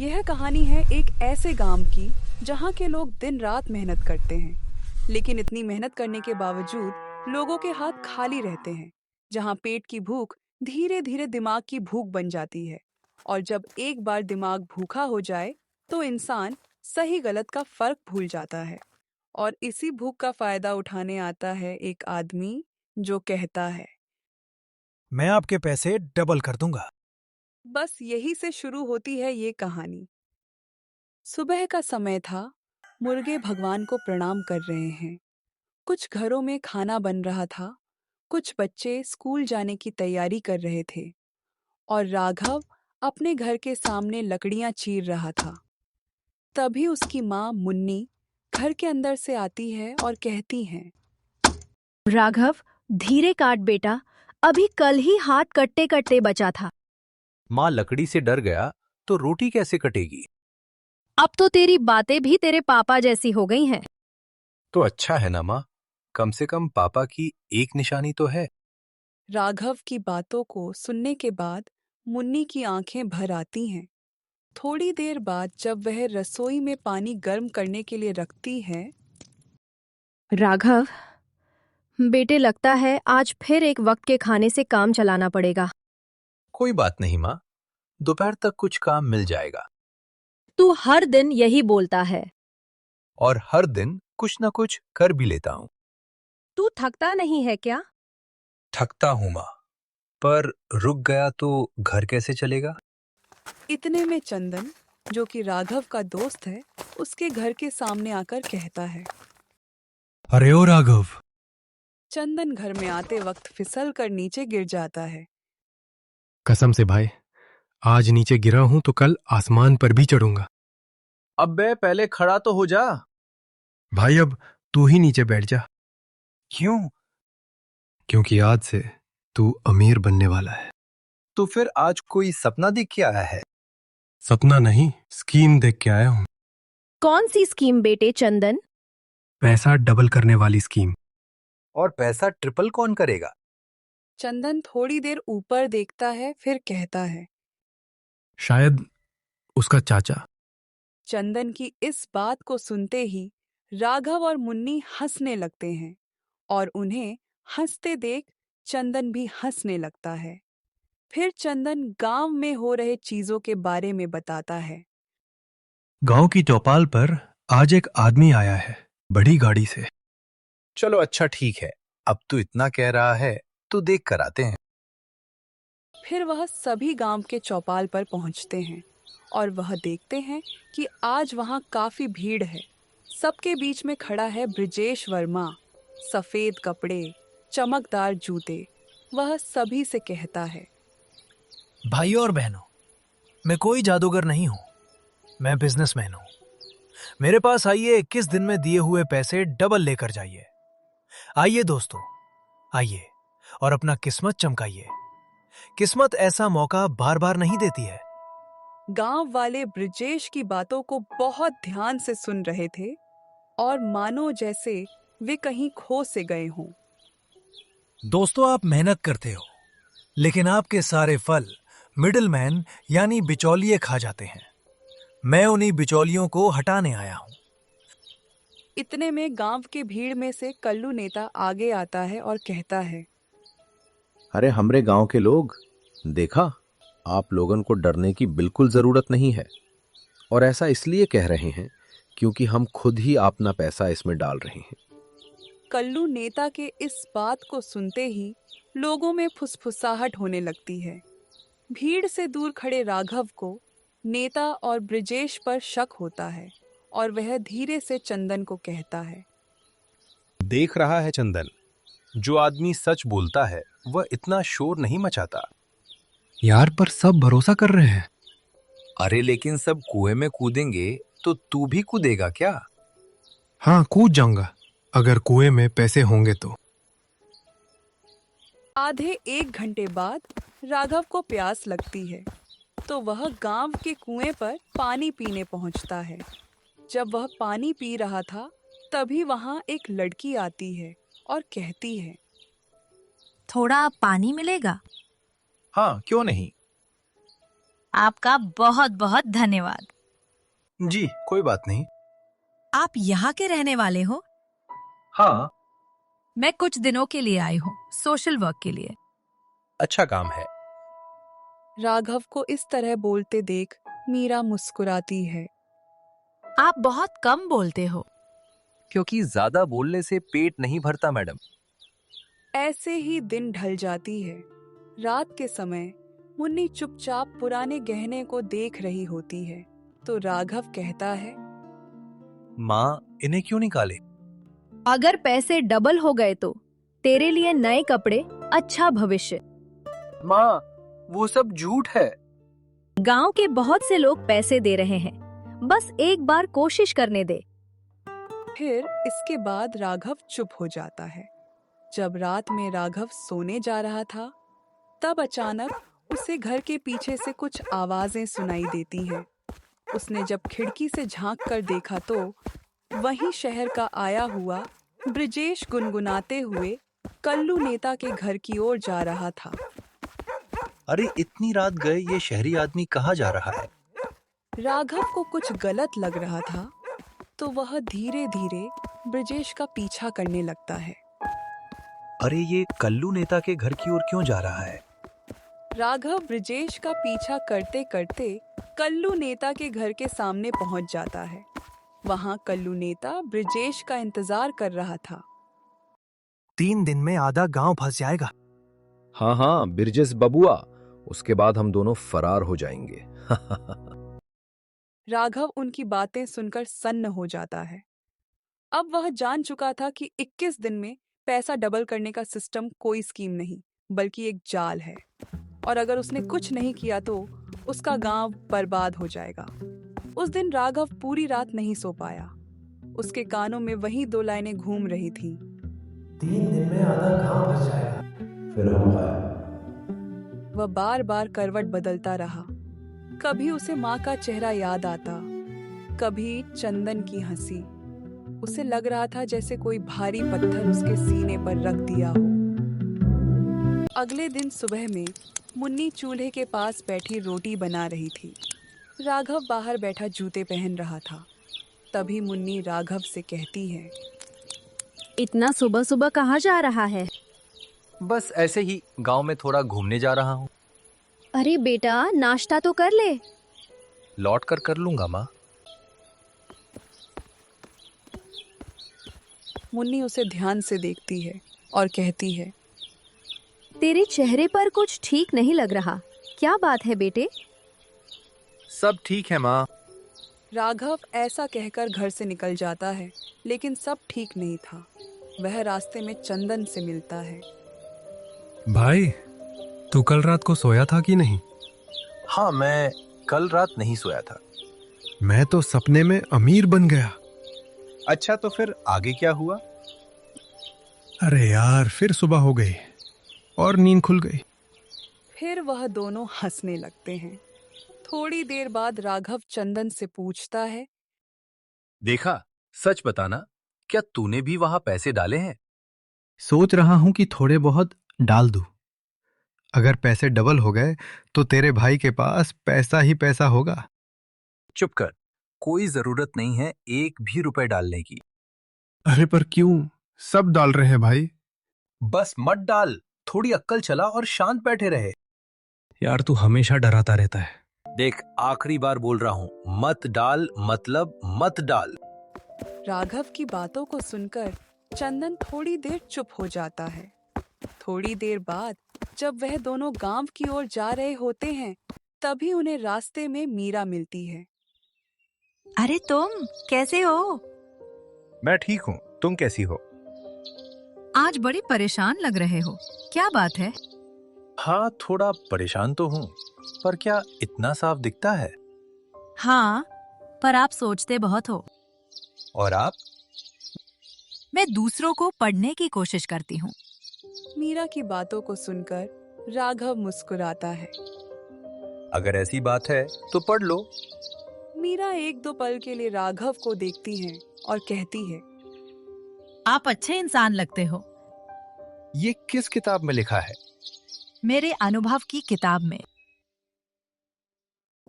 यह कहानी है एक ऐसे गांव की जहां के लोग दिन रात मेहनत करते हैं, लेकिन इतनी मेहनत करने के बावजूद लोगों के हाथ खाली रहते हैं। जहां पेट की भूख धीरे धीरे दिमाग की भूख बन जाती है, और जब एक बार दिमाग भूखा हो जाए तो इंसान सही गलत का फर्क भूल जाता है। और इसी भूख का फायदा उठाने आता है एक आदमी जो कहता है, मैं आपके पैसे डबल कर दूंगा। बस यही से शुरू होती है ये कहानी। सुबह का समय था। मुर्गे भगवान को प्रणाम कर रहे हैं। कुछ घरों में खाना बन रहा था। कुछ बच्चे स्कूल जाने की तैयारी कर रहे थे, और राघव अपने घर के सामने लकड़ियां चीर रहा था। तभी उसकी माँ मुन्नी घर के अंदर से आती है और कहती है, राघव, धीरे काट बेटा। अभी कल ही हाथ कटते कटते बचा था। माँ लकड़ी से डर गया तो रोटी कैसे कटेगी। अब तो तेरी बातें भी तेरे पापा जैसी हो गई हैं। तो अच्छा है ना माँ, कम से कम पापा की एक निशानी तो है। राघव की बातों को सुनने के बाद मुन्नी की आंखें भर आती हैं। थोड़ी देर बाद जब वह रसोई में पानी गर्म करने के लिए रखती है, राघव बेटे, लगता है आज फिर एक वक्त के खाने से काम चलाना पड़ेगा। कोई बात नहीं माँ, दोपहर तक कुछ काम मिल जाएगा। तू हर दिन यही बोलता है। और हर दिन कुछ न कुछ कर भी लेता हूँ। तू थकता नहीं है क्या? थकता हूँ माँ, पर रुक गया तो घर कैसे चलेगा। इतने में चंदन, जो कि राघव का दोस्त है, उसके घर के सामने आकर कहता है। अरे ओ राघव, चंदन घर में आते वक्त फिसल कर नीचे गिर जाता है। कसम से भाई, आज नीचे गिरा हूं तो कल आसमान पर भी चढ़ूंगा। अबे पहले खड़ा तो हो जा। भाई अब तू ही नीचे बैठ जा, क्यों? क्योंकि आज से तू अमीर बनने वाला है। तो फिर आज कोई सपना देख के आया है? सपना नहीं, स्कीम देख के आया हूं। कौन सी स्कीम बेटे चंदन? पैसा डबल करने वाली स्कीम। और पैसा ट्रिपल कौन करेगा? चंदन थोड़ी देर ऊपर देखता है, फिर कहता है। शायद उसका चाचा। चंदन की इस बात को सुनते ही राघव और मुन्नी हंसने लगते हैं, और उन्हें हंसते देख चंदन भी हंसने लगता है। फिर चंदन गांव में हो रहे चीजों के बारे में बताता है। गांव की चौपाल पर आज एक आदमी आया है, बड़ी गाड़ी से। चलो अच्छा ठीक है, अब तू इतना कह रहा है तो देख कर आते हैं। फिर वह सभी गांव के चौपाल पर पहुंचते हैं, और वह देखते हैं कि आज वहां काफी भीड़ है। सबके बीच में खड़ा है ब्रिजेश वर्मा। सफेद कपड़े, चमकदार जूते। वह सभी से कहता है, भाइयों और बहनों, मैं कोई जादूगर नहीं हूं, मैं बिजनेसमैन हूं। मेरे पास आइए, 21 दिन में दिए हुए पैसे डबल लेकर जाइए। आइए दोस्तों, आइए और अपना किस्मत चमकाइए। किस्मत ऐसा मौका बार बार नहीं देती है। गांव वाले ब्रिजेश की बातों को बहुत ध्यान से सुन रहे थे, और मानो जैसे वे कहीं खो से गए हों। दोस्तों, आप मेहनत करते हो, लेकिन आपके सारे फल मिडिलमैन यानी बिचौलिए खा जाते हैं। मैं उन्हीं बिचौलियों को हटाने आया हूं। इतने में गांव के भीड़ में से कल्लू नेता आगे आता है और कहता है, अरे हमरे गांव के लोग, देखा, आप लोगन को डरने की बिल्कुल जरूरत नहीं है। और ऐसा इसलिए कह रहे हैं क्योंकि हम खुद ही अपना पैसा इसमें डाल रहे हैं। कल्लू नेता के इस बात को सुनते ही लोगों में फुसफुसाहट होने लगती है। भीड़ से दूर खड़े राघव को नेता और ब्रिजेश पर शक होता है, और वह धीरे से चंदन को कहता है। देख रहा है चंदन, जो आदमी सच बोलता है वह इतना शोर नहीं मचाता। यार, पर सब भरोसा कर रहे हैं। अरे लेकिन सब कुएं में कूदेंगे तो तू भी कूदेगा क्या? हाँ, कूद जाऊंगा, अगर कुएं में पैसे होंगे तो। आधे एक घंटे बाद राघव को प्यास लगती है, तो वह गांव के कुएं पर पानी पीने पहुंचता है। जब वह पानी पी रहा था, तभी वहां एक लड़की आती है और कहती है, थोड़ा पानी मिलेगा? हाँ, क्यों नहीं। आपका बहुत बहुत धन्यवाद। जी कोई बात नहीं। आप यहाँ के रहने वाले हो? हाँ। मैं कुछ दिनों के लिए आई हूँ, सोशल वर्क के लिए। अच्छा काम है। राघव को इस तरह बोलते देख मीरा मुस्कुराती है। आप बहुत कम बोलते हो। क्योंकि ज्यादा बोलने से पेट नहीं भरता मैडम। ऐसे ही दिन ढल जाती है। रात के समय मुन्नी चुपचाप पुराने गहने को देख रही होती है तो राघव कहता है, माँ इन्हें क्यों निकाले? अगर पैसे डबल हो गए तो तेरे लिए नए कपड़े, अच्छा भविष्य। माँ वो सब झूठ है। गांव के बहुत से लोग पैसे दे रहे हैं, बस एक बार कोशिश करने दे। फिर इसके बाद राघव चुप हो जाता है। जब रात में राघव सोने जा रहा था तब अचानक उसे घर के पीछे से कुछ आवाजें सुनाई देती हैं। उसने जब खिड़की से झांक कर देखा तो वहीं शहर का आया हुआ ब्रिजेश गुनगुनाते हुए कल्लू नेता के घर की ओर जा रहा था। अरे इतनी रात गए ये शहरी आदमी कहाँ जा रहा है? राघव को कुछ गलत लग रहा था तो वह धीरे धीरे ब्रिजेश का पीछा करने लगता है। अरे ये कल्लू नेता के घर की ओर क्यों जा रहा है? राघव ब्रिजेश का पीछा करते करते कल्लू नेता के घर के सामने पहुंच जाता है। वहां कल्लू नेता ब्रिजेश का इंतजार कर रहा था। 3 दिन में आधा गांव फंस जाएगा। हाँ हाँ बिरजेश बबुआ, उसके बाद हम दोनों फरार हो जाएंगे। राघव उनकी बातें सुनकर सन्न हो जाता है। अब वह जान चुका था कि 21 दिन में पैसा डबल करने का सिस्टम कोई स्कीम नहीं बल्कि एक जाल है और अगर उसने कुछ नहीं किया तो उसका गांव बर्बाद हो जाएगा। उस दिन राघव पूरी रात नहीं सो पाया। उसके कानों में वही 2 लाइनें घूम रही थीं। 3 दिन में आधा गांव फंस जाएगा। फिर हम गायब। वह बार बार करवट बदलता रहा। कभी उसे माँ का चेहरा याद आता, कभी चंदन की हंसी। उसे लग रहा था जैसे कोई भारी पत्थर उसके सीने पर रख दिया हो। अगले दिन सुबह में मुन्नी चूल्हे के पास बैठी रोटी बना रही थी। राघव बाहर बैठा जूते पहन रहा था। तभी मुन्नी राघव से कहती है, इतना सुबह सुबह कहाँ जा रहा है? बस ऐसे ही गांव में थोड़ा घूमने जा रहा हूँ। अरे बेटा, नाश्ता तो कर ले। लौट कर लूंगा माँ। मुन्नी उसे ध्यान से देखती है और कहती है, तेरे चेहरे पर कुछ ठीक नहीं लग रहा, क्या बात है बेटे? सब ठीक है माँ। राघव ऐसा कहकर घर से निकल जाता है लेकिन सब ठीक नहीं था। वह रास्ते में चंदन से मिलता है। भाई, तू कल रात को सोया था कि नहीं? हाँ मैं कल रात नहीं सोया था। मैं तो सपने में अमीर बन गया। अच्छा तो फिर आगे क्या हुआ? अरे यार, फिर सुबह हो गई और नींद खुल गई। फिर वह दोनों हंसने लगते हैं। थोड़ी देर बाद राघव चंदन से पूछता है, देखा, सच बताना, क्या तूने भी वहां पैसे डाले हैं? सोच रहा हूं कि थोड़े बहुत डाल दूं। अगर पैसे डबल हो गए तो तेरे भाई के पास पैसा ही पैसा होगा। चुप कर, कोई जरूरत नहीं है 1 भी रुपए डालने की। अरे पर क्यों? सब डाल रहे हैं भाई। बस मत डाल, थोड़ी अक्ल चला और शांत बैठे रहे। यार तू हमेशा डराता रहता है। देख, आखिरी बार बोल रहा हूँ, मत डाल मतलब मत डाल। राघव की बातों को सुनकर चंदन थोड़ी देर चुप हो जाता है। थोड़ी देर बाद जब वह दोनों गांव की ओर जा रहे होते हैं तभी उन्हें रास्ते में मीरा मिलती है। अरे तुम कैसे हो? मैं ठीक हूँ, तुम कैसी हो? आज बड़े परेशान लग रहे हो, क्या बात है? हाँ थोड़ा परेशान तो हूँ, पर क्या इतना साफ दिखता है? हाँ, पर आप सोचते बहुत हो। और आप? मैं दूसरों को पढ़ने की कोशिश करती हूँ। मीरा की बातों को सुनकर राघव मुस्कुराता है। अगर ऐसी बात है तो पढ़ लो। मीरा 1-2 पल के लिए राघव को देखती है और कहती है, आप अच्छे इंसान लगते हो। ये किस किताब में लिखा है? मेरे अनुभव की किताब में।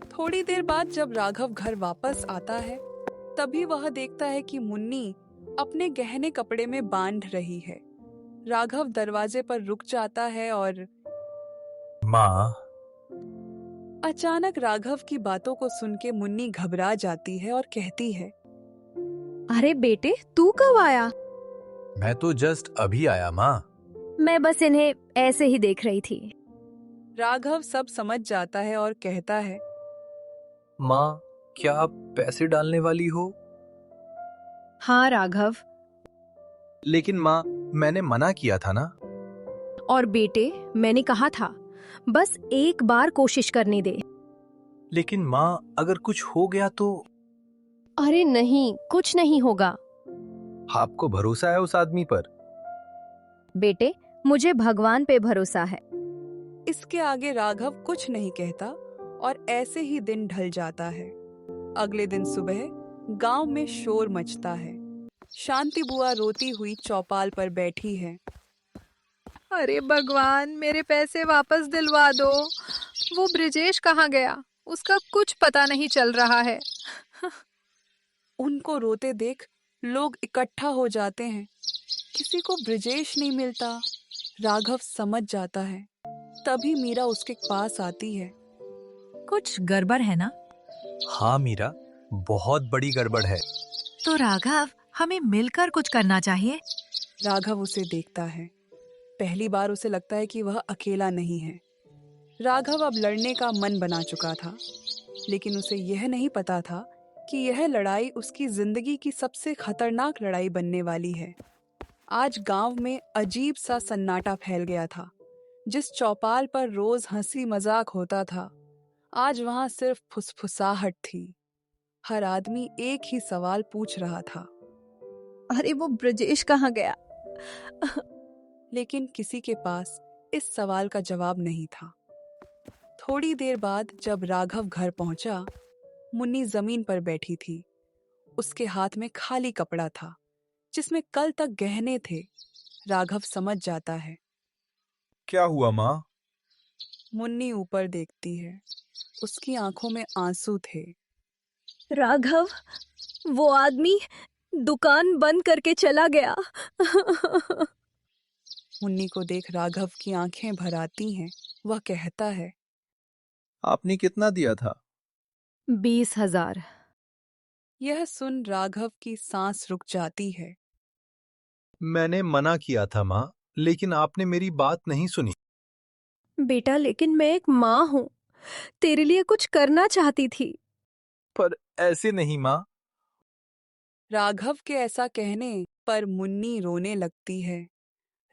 थोड़ी देर बाद जब राघव घर वापस आता है, तभी वह देखता है कि मुन्नी अपने गहने कपड़े में बांध रही है। राघव दरवाजे पर रुक जाता है और माँ, अचानक राघव की बातों को सुन के मुन्नी घबरा जाती है और कहती है, अरे बेटे, तू कब आया? मैं तो जस्ट अभी आया माँ। मैं बस इन्हें ऐसे ही देख रही थी। राघव सब समझ जाता है और कहता है, माँ, क्या आप पैसे डालने वाली हो? हाँ राघव। लेकिन माँ, मैंने मना किया था ना। और बेटे, मैंने कहा था बस एक बार कोशिश करने दे। लेकिन माँ, अगर कुछ हो गया तो? अरे नहीं, कुछ नहीं होगा। आपको भरोसा है उस आदमी पर? बेटे, मुझे भगवान पे भरोसा है। इसके आगे राघव कुछ नहीं कहता और ऐसे ही दिन ढल जाता है। अगले दिन सुबह गांव में शोर मचता है। शांति बुआ रोती हुई चौपाल पर बैठी है। अरे भगवान, मेरे पैसे वापस दिलवा दो। वो ब्रिजेश कहाँ गया? उसका कुछ पता नहीं चल रहा है। उनको रोते देख लोग इकट्ठा हो जाते हैं। किसी को ब्रिजेश नहीं मिलता। राघव समझ जाता है। तभी मीरा उसके पास आती है। कुछ गड़बड़ है ना? हाँ मीरा, बहुत बड़ी गड़बड़ है। तो राघव, हमें मिलकर कुछ करना चाहिए। राघव उसे देखता है। पहली बार उसे लगता है कि वह अकेला नहीं है। राघव अब लड़ने का मन बना चुका था, लेकिन उसे यह नहीं पता था कि यह लड़ाई उसकी जिंदगी की सबसे खतरनाक लड़ाई बनने वाली है। आज गांव में अजीब सा सन्नाटा फैल गया था। जिस चौपाल पर रोज हंसी मजाक होता था, आज वहां सिर्फ फुसफुसाहट थी। हर आदमी एक ही सवाल पूछ रहा था, अरे वो ब्रिजेश कहाँ गया? लेकिन किसी के पास इस सवाल का जवाब नहीं था। थोड़ी देर बाद जब राघव घर पहुंचा, मुन्नी जमीन पर बैठी थी। उसके हाथ में खाली कपड़ा था जिसमें कल तक गहने थे। राघव समझ जाता है। क्या हुआ माँ? मुन्नी ऊपर देखती है। उसकी आंखों में आंसू थे। राघव, वो आदमी दुकान बंद करके चला गया। मुन्नी को देख राघव की आंखें भर आती हैं। वह कहता है, आपने कितना दिया था? 20,000। यह सुन राघव की सांस रुक जाती है। मैंने मना किया था माँ, लेकिन आपने मेरी बात नहीं सुनी। बेटा, लेकिन मैं एक माँ हूँ, तेरे लिए कुछ करना चाहती थी। पर ऐसे नहीं माँ। राघव के ऐसा कहने पर मुन्नी रोने लगती है।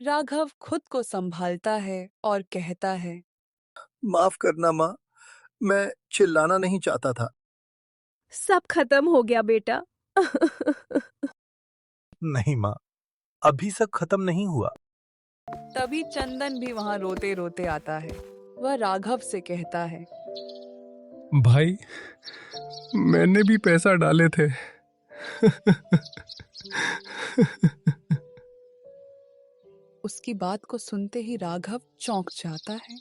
राघव खुद को संभालता है और कहता है, माफ करना माँ, मैं चिल्लाना नहीं चाहता था। सब खत्म हो गया बेटा। नहीं माँ, अभी सब खत्म नहीं हुआ। तभी चंदन भी वहां रोते रोते आता है। वह राघव से कहता है, भाई, मैंने भी पैसा डाले थे। उसकी बात को सुनते ही राघव चौंक जाता है।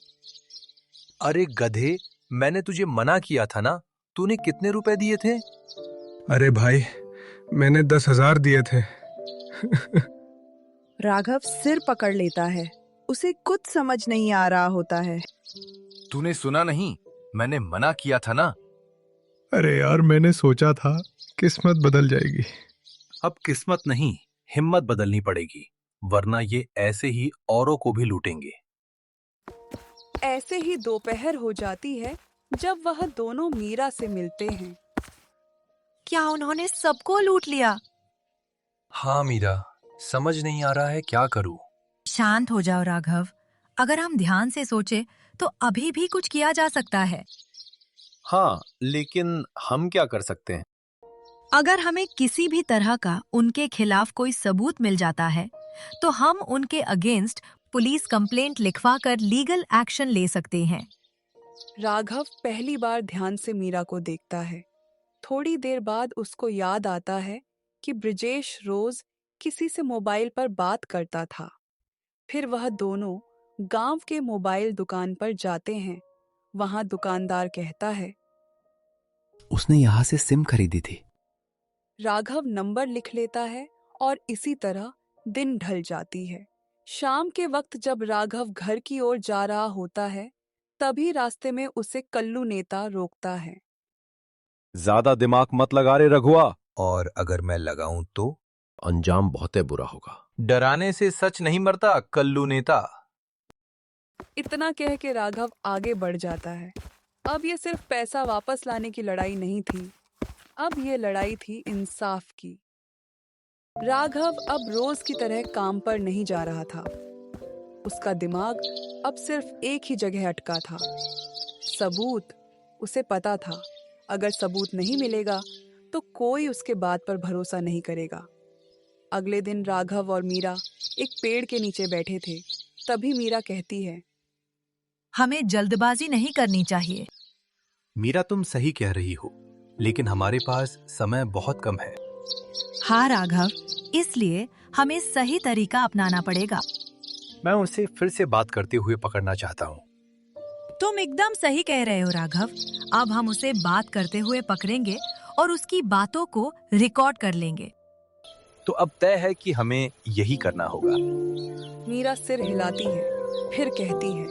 अरे गधे, मैंने तुझे मना किया था ना। तूने कितने रुपए दिए थे? अरे भाई, मैंने 10,000 दिए थे। राघव सिर पकड़ लेता है। उसे कुछ समझ नहीं आ रहा होता है। तूने सुना नहीं? मैंने मना किया था ना। अरे यार, मैंने सोचा था किस्मत बदल जाएगी। अब किस्मत नहीं, हिम्मत बदलनी पड़ेगी, वरना ये ऐसे ही औरों को भी लूटेंगे। ऐसे ही दोपहर हो जाती है जब वह दोनों मीरा से मिलते हैं। क्या उन्होंने सबको लूट लिया? हाँ मीरा, समझ नहीं आ रहा है क्या करूं। शांत हो जाओ राघव। अगर हम ध्यान से सोचे तो अभी भी कुछ किया जा सकता है। हाँ, लेकिन हम क्या कर सकते हैं? अगर हमें किसी भी तरह का उनके खिलाफ कोई सबूत मिल जाता है, तो हम उनके अगेंस्ट पुलिस कंप्लेंट लिखवा कर लीगल एक्शन ले सकते हैं। राघव पहली बार ध्यान से मीरा को देखता है। थोड़ी देर बाद उसको याद आता है कि ब्रिजेश रोज किसी से मोबाइल पर बात करता था। फिर वह दोनों गांव के मोबाइल दुकान पर जाते हैं। वहां दुकानदार कहता है, उसने यहाँ से सिम खरीदी थी। राघव नंबर लिख लेता है और इसी तरह दिन ढल जाती है। शाम के वक्त जब राघव घर की ओर जा रहा होता है, तभी रास्ते में उसे कल्लू नेता रोकता है। ज्यादा दिमाग मत लगा रे रघुआ। और अगर मैं लगाऊं तो? अंजाम बहुत बुरा होगा। डराने से सच नहीं मरता कल्लू नेता। इतना कह के राघव आगे बढ़ जाता है। अब ये सिर्फ पैसा वापस लाने की लड़ाई नहीं थी, अब ये लड़ाई थी इंसाफ की। राघव अब रोज की तरह काम पर नहीं जा रहा था। उसका दिमाग अब सिर्फ एक ही जगह अटका था, सबूत। उसे पता था अगर सबूत नहीं मिलेगा तो कोई उसके बात पर भरोसा नहीं करेगा। अगले दिन राघव और मीरा एक पेड़ के नीचे बैठे थे। तभी मीरा कहती है, हमें जल्दबाजी नहीं करनी चाहिए। मीरा, तुम सही कह रही हो, लेकिन हमारे पास समय बहुत कम है। हाँ राघव, इसलिए हमें सही तरीका अपनाना पड़ेगा। मैं उसे फिर से बात करते हुए पकड़ना चाहता हूँ। तुम एकदम सही कह रहे हो राघव। अब हम उसे बात करते हुए पकड़ेंगे और उसकी बातों को रिकॉर्ड कर लेंगे। तो अब तय है कि हमें यही करना होगा। मीरा सिर हिलाती है, फिर कहती है,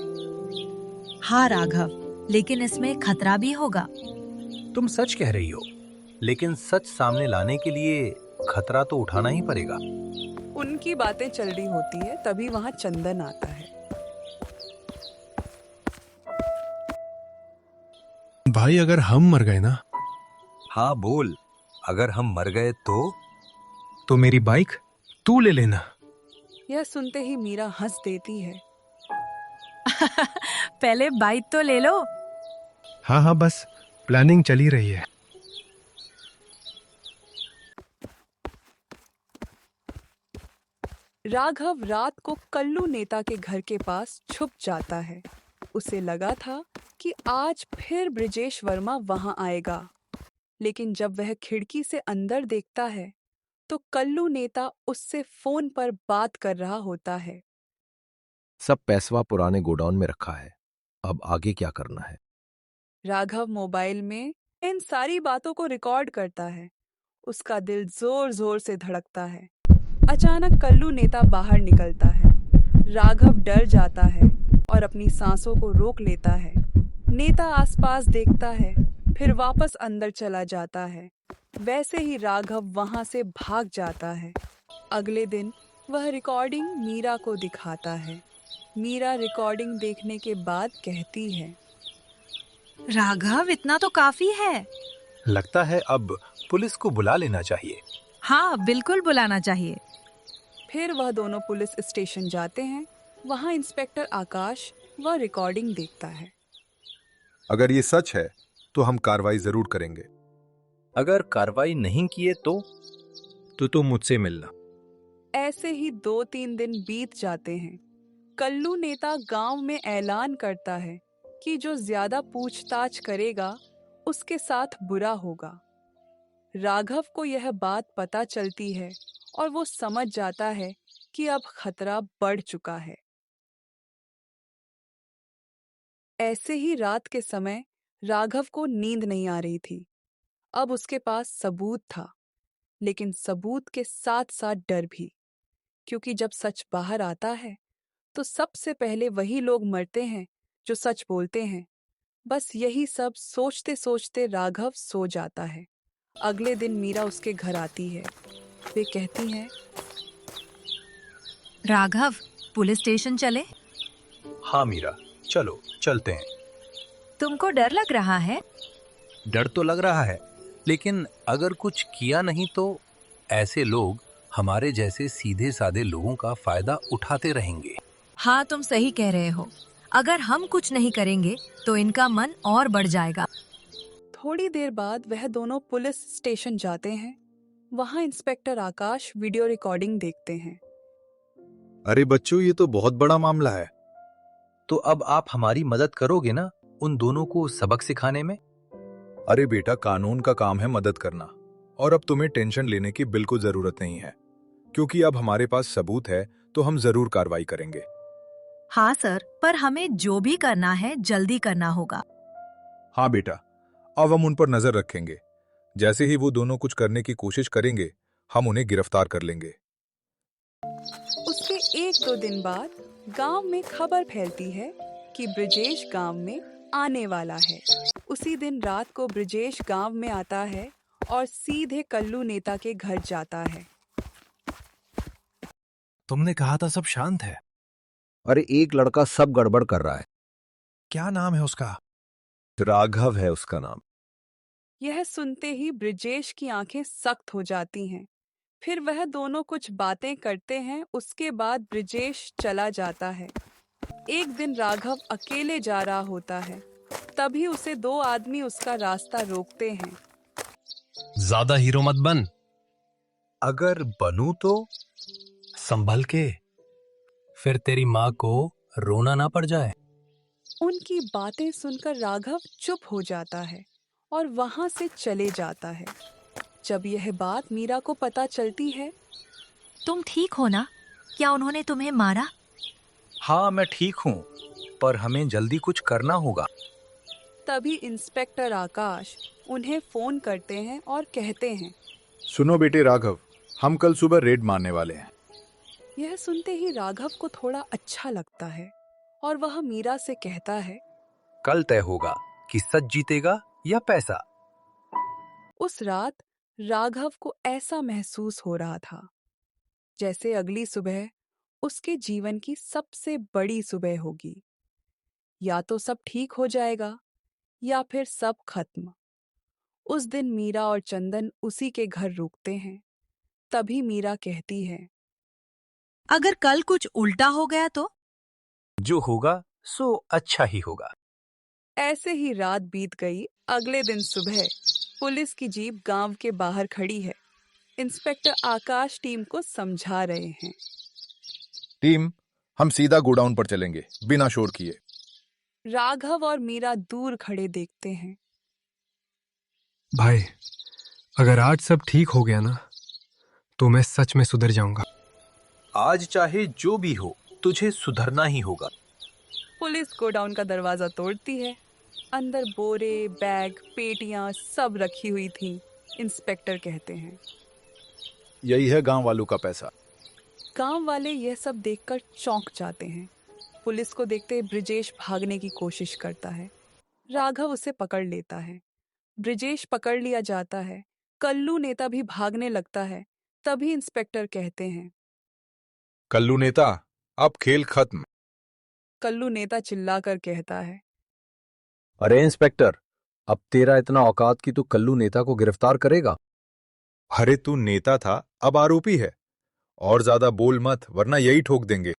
हाँ राघव, लेकिन इसमें खतरा भी होगा। तुम सच कह रही हो, लेकिन सच सामने लाने के लिए खतरा तो उठाना ही पड़ेगा। उनकी बातें चल रही होती है, तभी वहां चंदन आता है। भाई अगर हम मर गए ना? हाँ बोल, अगर हम मर गए तो मेरी बाइक तू ले लेना। यह सुनते ही मीरा हंस देती है। पहले बाइक तो ले लो। हाँ हाँ, बस प्लानिंग चली रही है। राघव रात को कल्लू नेता के घर के पास छुप जाता है। उसे लगा था कि आज फिर ब्रिजेश वर्मा वहां आएगा, लेकिन जब वह खिड़की से अंदर देखता है तो कल्लू नेता उससे फोन पर बात कर रहा होता है। सब पैसवा पुराने गोडाउन में रखा है, अब आगे क्या करना है? राघव मोबाइल में इन सारी बातों को रिकॉर्ड करता है। उसका दिल जोर जोर से धड़कता है। अचानक कल्लू नेता बाहर निकलता है। राघव डर जाता है और अपनी सांसों को रोक लेता है। नेता आसपास देखता है, फिर वापस अंदर चला जाता है। वैसे ही राघव वहां से भाग जाता है। अगले दिन वह रिकॉर्डिंग मीरा को दिखाता है। मीरा रिकॉर्डिंग देखने के बाद कहती है, राघव, इतना तो काफी है। लगता है अब पुलिस को बुला लेना चाहिए। हाँ, बिल्कुल बुलाना चाहिए। फिर वह दोनों पुलिस स्टेशन जाते हैं। वहां इंस्पेक्टर आकाश वह रिकॉर्डिंग देखता है। अगर ये सच है तो हम कार्रवाई जरूर करेंगे। अगर कार्रवाई नहीं किए तो तुम मुझसे मिलना। ऐसे ही 2-3 दिन बीत जाते हैं। कल्लू नेता गांव में ऐलान करता है कि जो ज्यादा पूछताछ करेगा उसके साथ बुरा होगा। राघव को यह बात पता चलती है और वो समझ जाता है कि अब खतरा बढ़ चुका है। ऐसे ही रात के समय राघव को नींद नहीं आ रही थी। अब उसके पास सबूत था, लेकिन सबूत के साथ साथ डर भी, क्योंकि जब सच बाहर आता है तो सबसे पहले वही लोग मरते हैं जो सच बोलते हैं। बस यही सब सोचते सोचते राघव सो जाता है। अगले दिन मीरा उसके घर आती है। वे कहती हैं, राघव, पुलिस स्टेशन चले? हाँ मीरा, चलो चलते हैं। तुमको डर लग रहा है? डर तो लग रहा है, लेकिन अगर कुछ किया नहीं तो ऐसे लोग हमारे जैसे सीधे साधे लोगों का फायदा उठाते रहेंगे। हाँ, तुम सही कह रहे हो। अगर हम कुछ नहीं करेंगे तो इनका मन और बढ़ जाएगा। थोड़ी देर बाद वह दोनों पुलिस स्टेशन जाते हैं। वहां इंस्पेक्टर आकाश वीडियो रिकॉर्डिंग देखते हैं। अरे बच्चों, ये तो बहुत बड़ा मामला है। तो अब आप हमारी मदद करोगे ना उन दोनों को सबक सिखाने में? अरे बेटा, कानून का काम है मदद करना, और अब तुम्हें टेंशन लेने की बिल्कुल जरूरत नहीं है, क्योंकि अब हमारे पास सबूत है तो हम जरूर कार्रवाई करेंगे। हाँ सर, पर हमें जो भी करना है जल्दी करना होगा। हाँ बेटा, अब हम उन पर नजर रखेंगे। जैसे ही वो दोनों कुछ करने की कोशिश करेंगे, हम उन्हें गिरफ्तार कर लेंगे। उसके 1-2 दिन बाद गांव में खबर फैलती है कि ब्रिजेश गांव में आने वाला है। उसी दिन रात को ब्रिजेश गांव में आता है और सीधे कल्लू नेता के घर जाता है। तुमने कहा था सब शांत है। अरे एक लड़का सब गड़बड़ कर रहा है। क्या नाम है उसका? राघव है उसका नाम। यह सुनते ही ब्रिजेश की आंखें सख्त हो जाती हैं। फिर वह दोनों कुछ बातें करते हैं। उसके बाद ब्रिजेश चला जाता है। एक दिन राघव अकेले जा रहा होता है, तभी उसे 2 आदमी उसका रास्ता रोकते हैं। ज्यादा हीरो मत बन। अगर बनूं तो संभल के, फिर तेरी माँ को रोना ना पड़ जाए। उनकी बातें सुनकर राघव चुप हो जाता है और वहां से चले जाता है। जब यह बात मीरा को पता चलती है, तुम ठीक हो ना? क्या उन्होंने तुम्हें मारा? हाँ, मैं ठीक हूँ, पर हमें जल्दी कुछ करना होगा। तभी इंस्पेक्टर आकाश उन्हें फोन करते हैं और कहते हैं, सुनो बेटे राघव, हम कल सुबह रेड मारने वाले हैं। यह सुनते ही राघव को थोड़ा अच्छा लगता है और वह मीरा से कहता है, कल तय होगा कि सच जीतेगा या पैसा। उस रात राघव को ऐसा महसूस हो रहा था जैसे अगली सुबह उसके जीवन की सबसे बड़ी सुबह होगी। या तो सब ठीक हो जाएगा या फिर सब खत्म। उस दिन मीरा और चंदन उसी के घर रुकते हैं। तभी मीरा कहती है, अगर कल कुछ उल्टा हो गया तो? जो होगा सो अच्छा ही होगा। ऐसे ही रात बीत गई। अगले दिन सुबह पुलिस की जीप गांव के बाहर खड़ी है। इंस्पेक्टर आकाश टीम को समझा रहे हैं। टीम, हम सीधा गोडाउन पर चलेंगे, बिना शोर किए। राघव और मीरा दूर खड़े देखते हैं। भाई, अगर आज सब ठीक हो गया ना, तो मैं सच में सुधर जाऊंगा। आज चाहे जो भी हो, तुझे सुधरना ही होगा। पुलिस गोडाउन का दरवाजा तोड़ती है। अंदर बोरे, बैग, पेटियां सब रखी हुई थीं। इंस्पेक्टर कहते हैं, यही है गांव वालों का पैसा। गांव वाले यह सब देखकर चौंक जाते हैं। पुलिस को देखते ब्रिजेश भागने की कोशिश करता है। राघव उसे पकड़ लेता है। ब्रिजेश पकड़ लिया जाता है। कल्लू नेता भी भागने लगता है। तभी इंस्पेक्टर कहते हैं, कल्लू नेता, अब खेल खत्म। कल्लू नेता चिल्लाकर कहता है, अरे इंस्पेक्टर, अब तेरा इतना औकात कि तू कल्लू नेता को गिरफ्तार करेगा? अरे तू नेता था, अब आरोपी है। और ज्यादा बोल मत, वरना यही ठोक देंगे।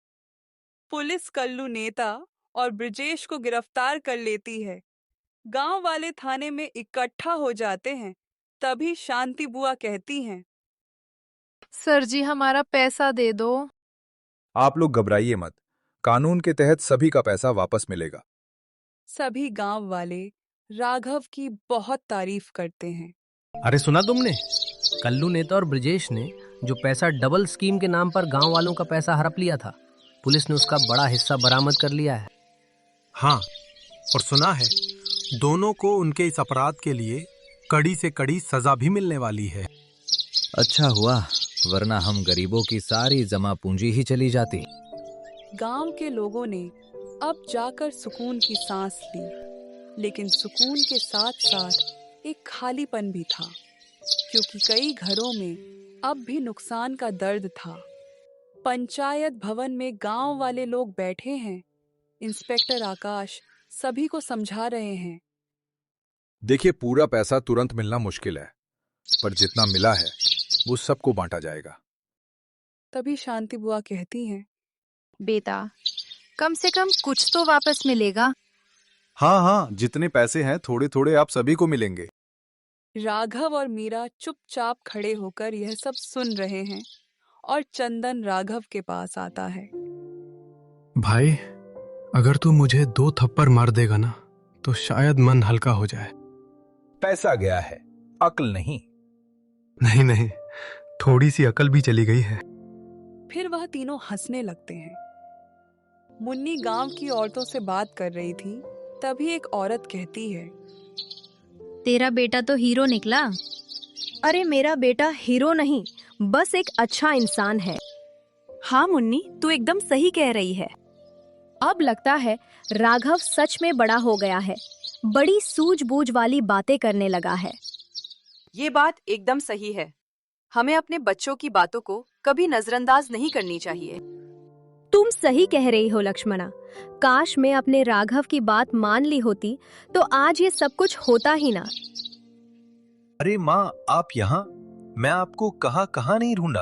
पुलिस कल्लू नेता और ब्रिजेश को गिरफ्तार कर लेती है। गांव वाले थाने में इकट्ठा हो जाते हैं। तभी शांति बुआ कहती हैं, सर जी, हमारा पैसा दे दो। आप लोग घबराइए मत, कानून के तहत सभी का पैसा वापस मिलेगा। सभी गांव वाले राघव की बहुत तारीफ करते हैं। अरे सुना तुमने? कल्लू नेता और ब्रिजेश ने जो पैसा डबल स्कीम के नाम पर गांव वालों का पैसा हड़प लिया था, पुलिस ने उसका बड़ा हिस्सा बरामद कर लिया है। हाँ, और सुना है दोनों को उनके इस अपराध के लिए कड़ी से कड़ी सजा भी मिलने वाली है। अच्छा हुआ, वरना हम गरीबों की सारी जमा पूंजी ही चली जाती। गांव के लोगों ने अब जाकर सुकून की सांस ली, लेकिन सुकून के साथ साथ एक खालीपन भी था, क्योंकि कई घरों में अब भी नुकसान का दर्द था। पंचायत भवन में गांव वाले लोग बैठे हैं। इंस्पेक्टर आकाश सभी को समझा रहे हैं। देखिए, पूरा पैसा तुरंत मिलना मुश्किल है, पर जितना मिला है वो सबको बांटा जाएगा। तभी शांति बुआ कहती हैं, बेटा, कम से कम कुछ तो वापस मिलेगा। हाँ हाँ, जितने पैसे हैं थोड़े थोड़े आप सभी को मिलेंगे। राघव और मीरा चुपचाप खड़े होकर यह सब सुन रहे हैं और चंदन राघव के पास आता है। भाई, अगर तू मुझे 2 थप्पड़ मार देगा ना, तो शायद मन हल्का हो जाए। पैसा गया है, अक्ल नहीं। नहीं नहीं, थोड़ी सी अकल भी चली गई है। फिर वह तीनों हंसने लगते हैं। मुन्नी गांव की औरतों से बात कर रही थी। तभी एक औरत कहती है, तेरा बेटा तो हीरो निकला। अरे मेरा बेटा हीरो नहीं, बस एक अच्छा इंसान है। हाँ मुन्नी, तू एकदम सही कह रही है। अब लगता है राघव सच में बड़ा हो गया है, बड़ी सूझबूझ वाली बातें करने लगा है। ये बात एकदम सही है। हमें अपने बच्चों की बातों को कभी नजरअंदाज नहीं करनी चाहिए। तुम सही कह रही हो लक्ष्मणा। काश मैं अपने राघव की बात मान ली होती तो आज ये सब कुछ होता ही ना। अरे माँ, आप यहाँ? मैं आपको कहाँ कहाँ नहीं ढूंढा।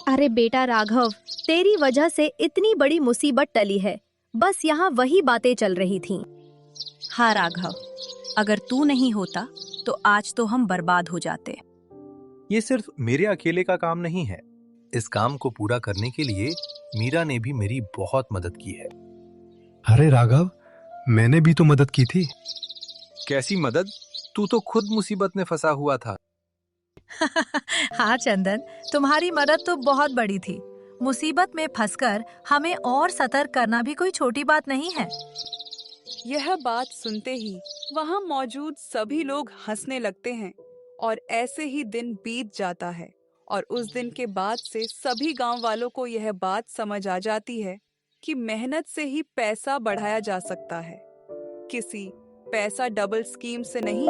अरे बेटा राघव, तेरी वजह से इतनी बड़ी मुसीबत टली है। बस यहाँ वही बातें चल रही थीं। हाँ राघव, अगर तू नहीं होता तो आज तो हम बर्बाद हो जाते। ये सिर्फ मेरे अकेले का काम नहीं है। इस काम को पूरा करने के लिए मीरा ने भी मेरी बहुत मदद की है। अरे राघव, मैंने भी तो मदद की थी। कैसी मदद? तू तो खुद मुसीबत में फंसा हुआ था। हाँ चंदन, तुम्हारी मदद तो बहुत बड़ी थी। मुसीबत में फंसकर हमें और सतर्क करना भी कोई छोटी बात नहीं है। यह बात सुनते ही वहां मौजूद सभी लोग हंसने लगते हैं और ऐसे ही दिन बीत जाता है। और उस दिन के बाद से सभी गांव वालों को यह बात समझ आ जाती है कि मेहनत से ही पैसा बढ़ाया जा सकता है, किसी पैसा डबल स्कीम से नहीं।